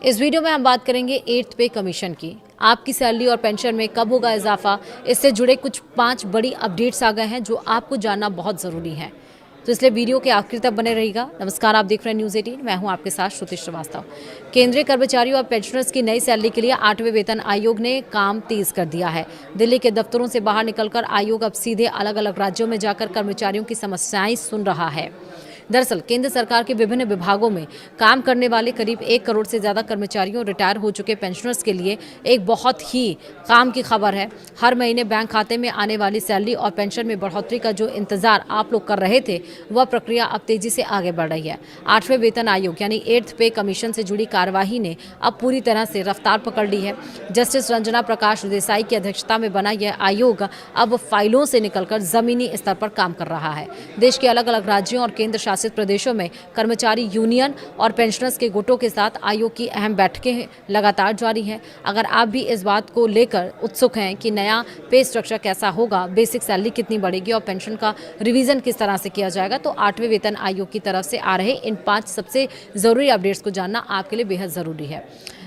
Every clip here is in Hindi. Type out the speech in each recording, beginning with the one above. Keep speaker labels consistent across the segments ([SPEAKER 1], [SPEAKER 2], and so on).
[SPEAKER 1] इस वीडियो में हम बात करेंगे 8th पे कमीशन की। आपकी सैलरी और पेंशन में कब होगा इजाफा, इससे जुड़े कुछ 5 बड़ी अपडेट्स आ गए हैं जो आपको जानना बहुत ज़रूरी है। तो इसलिए वीडियो के आखिर तक बने रहिएगा। नमस्कार, आप देख रहे हैं न्यूज़ 18। मैं हूं आपके साथ श्रुति श्रीवास्तव। केंद्रीय कर्मचारियों और पेंशनर्स की नई सैलरी के लिए 8वें वेतन आयोग ने काम तेज कर दिया है। दिल्ली के दफ्तरों से बाहर निकलकर आयोग अब सीधे अलग अलग राज्यों में जाकर कर्मचारियों की समस्याएं सुन रहा है। दरअसल केंद्र सरकार के विभिन्न विभागों में काम करने वाले करीब 1 करोड़ से ज़्यादा कर्मचारियों और रिटायर हो चुके पेंशनर्स के लिए एक बहुत ही काम की खबर है। हर महीने बैंक खाते में आने वाली सैलरी और पेंशन में बढ़ोतरी का जो इंतजार आप लोग कर रहे थे, वह प्रक्रिया अब तेजी से आगे बढ़ रही है। 8वें वेतन आयोग यानी 8th पे कमीशन से जुड़ी कार्यवाही ने अब पूरी तरह से रफ्तार पकड़ ली है। जस्टिस रंजना प्रकाश देसाई की अध्यक्षता में बना यह आयोग अब फाइलों से निकलकर जमीनी स्तर पर काम कर रहा है। देश के अलग अलग राज्यों और केंद्र शासित प्रदेशों में कर्मचारी यूनियन और पेंशनर्स के गुटों के साथ आयोग की अहम बैठकें लगातार जारी हैं। अगर आप भी इस बात को लेकर उत्सुक हैं कि नया पे स्ट्रक्चर कैसा होगा, बेसिक सैलरी कितनी बढ़ेगी और पेंशन का रिवीजन किस तरह से किया जाएगा, तो 8वें वेतन आयोग की तरफ से आ रहे इन 5 सबसे जरूरी अपडेट्स को जानना आपके लिए बेहद जरूरी है।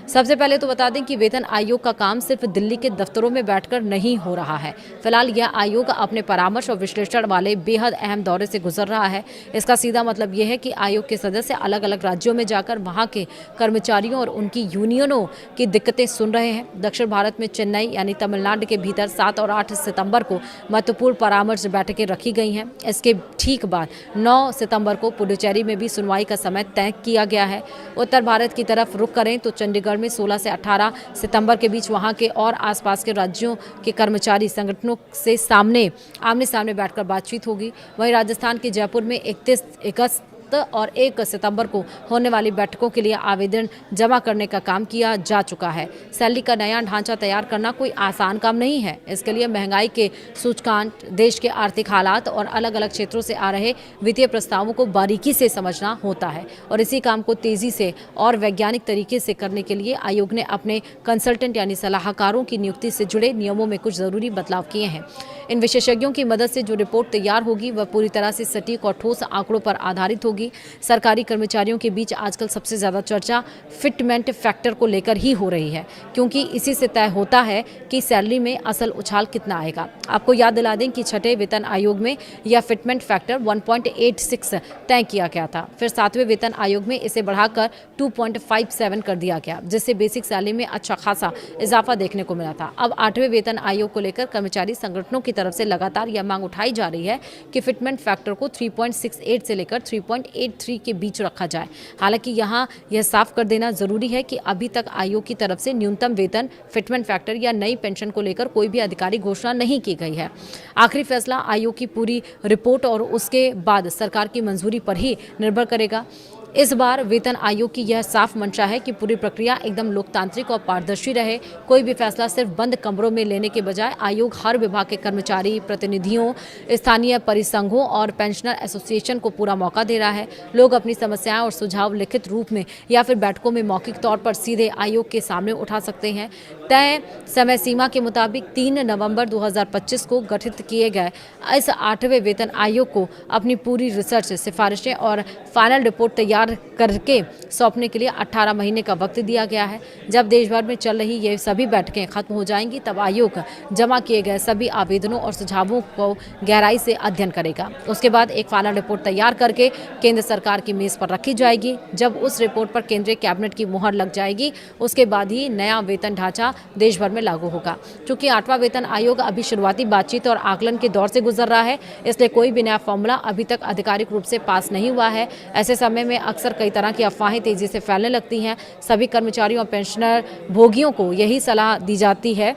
[SPEAKER 1] सबसे पहले तो बता दें कि वेतन आयोग का काम सिर्फ दिल्ली के दफ्तरों में बैठकर नहीं हो रहा है। फिलहाल यह आयोग अपने परामर्श और विश्लेषण वाले बेहद अहम दौरे से गुजर रहा है। इसका सीधा मतलब यह है कि आयोग के सदस्य अलग अलग राज्यों में जाकर वहां के कर्मचारियों और उनकी यूनियनों की दिक्कतें सुन रहे हैं। दक्षिण भारत में चेन्नई यानी तमिलनाडु के भीतर 7 और 8 सितंबर को महत्वपूर्ण परामर्श बैठकें रखी गई हैं। इसके ठीक बाद 9 सितंबर को पुडुचेरी में भी सुनवाई का समय तय किया गया है। उत्तर भारत की तरफ रुख करें तो चंडीगढ़ में 16 से 18 सितंबर के बीच वहां के और आसपास के राज्यों के कर्मचारी संगठनों से आमने सामने बैठकर बातचीत होगी। वहीं राजस्थान के जयपुर में 31 अगस्त और 1 सितंबर को होने वाली बैठकों के लिए आवेदन जमा करने का काम किया जा चुका है। सैलरी का नया ढांचा तैयार करना कोई आसान काम नहीं है। इसके लिए महंगाई के सूचकांक, देश के आर्थिक हालात और अलग अलग क्षेत्रों से आ रहे वित्तीय प्रस्तावों को बारीकी से समझना होता है और इसी काम को तेजी से और वैज्ञानिक तरीके से करने के लिए आयोग ने अपने कंसल्टेंट यानी सलाहकारों की नियुक्ति से जुड़े नियमों में कुछ जरूरी बदलाव किए हैं। इन विशेषज्ञों की मदद से जो रिपोर्ट तैयार होगी वह पूरी तरह से सटीक और ठोस आंकड़ों पर आधारित होगी। सरकारी कर्मचारियों के बीच आजकल सबसे ज्यादा चर्चा फिटमेंट फैक्टर को लेकर ही हो रही है, क्योंकि इसी से तय होता है कि सैलरी में असल उछाल कितना आएगा। आपको याद दिला दें कि 6ठे वेतन आयोग में यह फिटमेंट फैक्टर 1.86 तय किया गया था। फिर 7वें वेतन आयोग में इसे बढ़ाकर 2.57 कर दिया गया, जिससे बेसिक सैलरी में अच्छा खासा इजाफा देखने को मिला था। अब 8वें वेतन आयोग को लेकर कर्मचारी संगठनों की तरफ से लगातार यह मांग उठाई जा रही है कि फिटमेंट फैक्टर को 3.68 से लेकर 3.83 के बीच रखा जाए। हालांकि यहाँ यह साफ कर देना जरूरी है कि अभी तक आयोग की तरफ से न्यूनतम वेतन, फिटमेंट फैक्टर या नई पेंशन को लेकर कोई भी आधिकारिक घोषणा नहीं की गई है। आखिरी फैसला आयोग की पूरी रिपोर्ट और उसके बाद सरकार की मंजूरी पर ही निर्भर करेगा। इस बार वेतन आयोग की यह साफ मंशा है कि पूरी प्रक्रिया एकदम लोकतांत्रिक और पारदर्शी रहे। कोई भी फैसला सिर्फ बंद कमरों में लेने के बजाय आयोग हर विभाग के कर्मचारी प्रतिनिधियों, स्थानीय परिसंघों और पेंशनर एसोसिएशन को पूरा मौका दे रहा है। लोग अपनी समस्याएं और सुझाव लिखित रूप में या फिर बैठकों में मौखिक तौर पर सीधे आयोग के सामने उठा सकते हैं। तय समय सीमा के मुताबिक 3 नवंबर 2025 को गठित किए गए इस 8वें वेतन आयोग को अपनी पूरी रिसर्च, सिफारिशें और फाइनल रिपोर्ट तैयार करके सौंपने के लिए 18 महीने का वक्त दिया गया है। जब देश भर में चल रही ये सभी बैठकें खत्म हो जाएंगी, तब आयोग जमा किए गए सभी आवेदनों और सुझावों को गहराई से अध्ययन करेगा। उसके बाद एक फाइनल रिपोर्ट तैयार करके केंद्र सरकार की मेज पर रखी जाएगी। जब उस रिपोर्ट पर केंद्रीय कैबिनेट की मुहर लग जाएगी, उसके बाद ही नया वेतन ढांचा देश भर में लागू होगा। चूंकि 8वां वेतन आयोग अभी शुरुआती बातचीत और आकलन के दौर से गुजर रहा है, इसलिए कोई भी नया फॉर्मूला अभी तक आधिकारिक रूप से पास नहीं हुआ है। ऐसे समय में अक्सर कई तरह की अफवाहें तेजी से फैलने लगती हैं। सभी कर्मचारियों और पेंशनर भोगियों को यही सलाह दी जाती है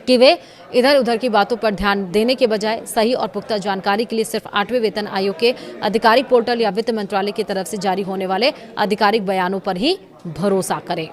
[SPEAKER 1] कि वे इधर उधर की बातों पर ध्यान देने के बजाय सही और पुख्ता जानकारी के लिए सिर्फ 8वें वेतन आयोग के आधिकारिक पोर्टल या वित्त मंत्रालय की तरफ से जारी होने वाले आधिकारिक बयानों पर ही भरोसा करें।